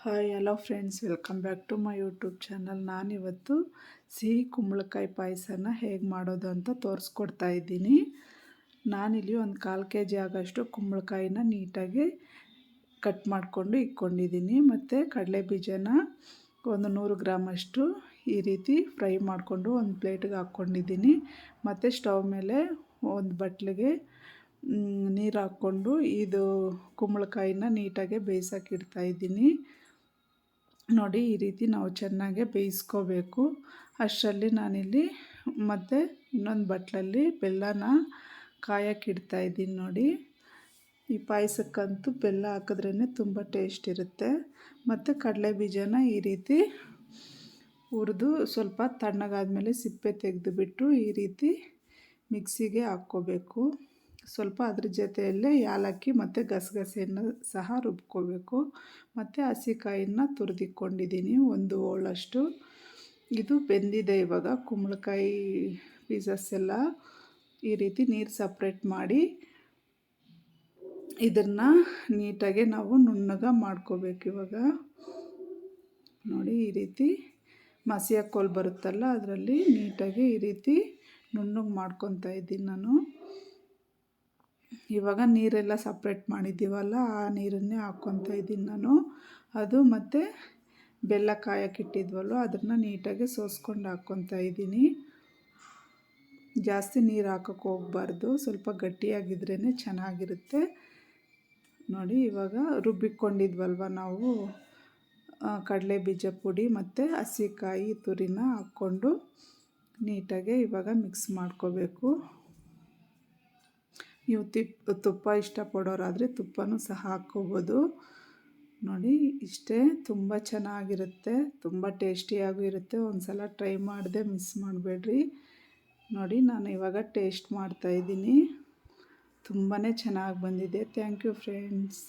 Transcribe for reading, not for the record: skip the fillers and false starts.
Hi hello friends, welcome back to my YouTube channel. ನಾನಿವತ್ತು ಸಿಹಿ ಕುಂಬಳಕಾಯಿ ಪಾಯಸನ ಹೇಗೆ ಮಾಡೋದು ಅಂತ ತೋರಿಸ್ಕೊಡ್ತಾ ಇದ್ದೀನಿ. ನಾನಿಲ್ಲಿ ಒಂದು 1/4 kg ಆಗೋಷ್ಟು ಕುಂಬಳಕಾಯಿನ ನೀಟಾಗಿ ಕಟ್ ಮಾಡಿಕೊಂಡು ಇಟ್ಕೊಂಡಿದ್ದೀನಿ. ಮತ್ತು ಕಡಲೆ ಬೀಜನ ಒಂದು 100 ಗ್ರಾಮಷ್ಟು ಈ ರೀತಿ ಫ್ರೈ ಮಾಡಿಕೊಂಡು ಒಂದು ಪ್ಲೇಟಿಗೆ ಹಾಕ್ಕೊಂಡಿದ್ದೀನಿ. ಮತ್ತು ಸ್ಟವ್ ಮೇಲೆ ಒಂದು ಬಟ್ಲಿಗೆ ನೀರು ಹಾಕ್ಕೊಂಡು ಇದು ಕುಂಬಳಕಾಯಿನ ನೀಟಾಗಿ ಬೇಯಿಸೋಕೆ ಇಡ್ತಾಯಿದ್ದೀನಿ. ನೋಡಿ, ಈ ರೀತಿ ನಾವು ಚೆನ್ನಾಗಿ ಬೇಯಿಸ್ಕೋಬೇಕು. ಅಷ್ಟರಲ್ಲಿ ನಾನಿಲ್ಲಿ ಮತ್ತು ಇನ್ನೊಂದು ಬಟ್ಲಲ್ಲಿ ಬೆಲ್ಲನ ಕಾಯಕ್ಕೆ ಇಡ್ತಾಯಿದ್ದೀನಿ. ನೋಡಿ, ಈ ಪಾಯಸಕ್ಕಂತೂ ಬೆಲ್ಲ ಹಾಕಿದ್ರೇ ತುಂಬ ಟೇಸ್ಟ್ ಇರುತ್ತೆ. ಮತ್ತು ಕಡಲೆ ಬೀಜನ ಈ ರೀತಿ ಹುರಿದು ಸ್ವಲ್ಪ ತಣ್ಣಗಾದ್ಮೇಲೆ ಸಿಪ್ಪೆ ತೆಗೆದುಬಿಟ್ಟು ಈ ರೀತಿ ಮಿಕ್ಸಿಗೆ ಹಾಕ್ಕೋಬೇಕು. ಸ್ವಲ್ಪ ಅದ್ರ ಜೊತೆಯಲ್ಲೇ ಏಲಕ್ಕಿ ಮತ್ತು ಗಸಗಸೆಯನ್ನು ಸಹ ರುಬ್ಕೋಬೇಕು. ಮತ್ತು ಹಸಿಕಾಯಿನ ತುರಿದಿಟ್ಕೊಂಡಿದ್ದೀನಿ, ಒಂದು ಹೋಳಷ್ಟು. ಇದು ಬೆಂದಿದೆ. ಇವಾಗ ಕುಂಬಳಕಾಯಿ ಪೀಸಸ್ ಎಲ್ಲ ಈ ರೀತಿ ನೀರು ಸಪ್ರೇಟ್ ಮಾಡಿ ಇದನ್ನು ನೀಟಾಗಿ ನಾವು ನುಣ್ಣಗೆ ಮಾಡ್ಕೋಬೇಕು. ಇವಾಗ ನೋಡಿ, ಈ ರೀತಿ ಮಸಿಯ ಕೋಲು ಬರುತ್ತಲ್ಲ, ಅದರಲ್ಲಿ ನೀಟಾಗಿ ಈ ರೀತಿ ನುಣ್ಣಗೆ ಮಾಡ್ಕೊತಾ ಇದ್ದೀನಿ ನಾನು. ಇವಾಗ ನೀರೆಲ್ಲ ಸಪ್ರೇಟ್ ಮಾಡಿದ್ದೀವಲ್ಲ, ಆ ನೀರನ್ನೇ ಹಾಕ್ಕೊತಾ ಇದ್ದೀನಿ ನಾನು. ಅದು ಮತ್ತು ಬೆಲ್ಲ ಕಾಯಕ್ಕಿಟ್ಟಿದ್ವಲ್ವ, ಅದನ್ನು ನೀಟಾಗಿ ಸೋಸ್ಕೊಂಡು ಹಾಕ್ಕೊತಾ ಇದ್ದೀನಿ. ಜಾಸ್ತಿ ನೀರು ಹಾಕೋಕ್ಕೆ ಹೋಗಬಾರ್ದು, ಸ್ವಲ್ಪ ಗಟ್ಟಿಯಾಗಿದ್ರೇ ಚೆನ್ನಾಗಿರುತ್ತೆ. ನೋಡಿ, ಇವಾಗ ರುಬ್ಬಿಕೊಂಡಿದ್ವಲ್ವ ನಾವು ಕಡಲೆ ಬೀಜ ಪುಡಿ ಮತ್ತು ಹಸಿಕಾಯಿ ತುರಿನ ಹಾಕ್ಕೊಂಡು ನೀಟಾಗಿ ಇವಾಗ ಮಿಕ್ಸ್ ಮಾಡ್ಕೋಬೇಕು. ನೀವು ತುಪ್ಪ ಇಷ್ಟಪಡೋರಾದರೆ ತುಪ್ಪನೂ ಸಹ ಹಾಕ್ಕೋಬೋದು. ನೋಡಿ, ಇಷ್ಟೇ. ತುಂಬ ಚೆನ್ನಾಗಿರುತ್ತೆ, ತುಂಬ ಟೇಸ್ಟಿಯಾಗೂ ಇರುತ್ತೆ. ಒಂದು ಸಲ ಟ್ರೈ ಮಾಡಿದೆ, ಮಿಸ್ ಮಾಡಬೇಡ್ರಿ. ನೋಡಿ, ನಾನು ಇವಾಗ ಟೇಸ್ಟ್ ಮಾಡ್ತಾಯಿದ್ದೀನಿ. ತುಂಬಾ ಚೆನ್ನಾಗಿ ಬಂದಿದೆ. Thank you friends.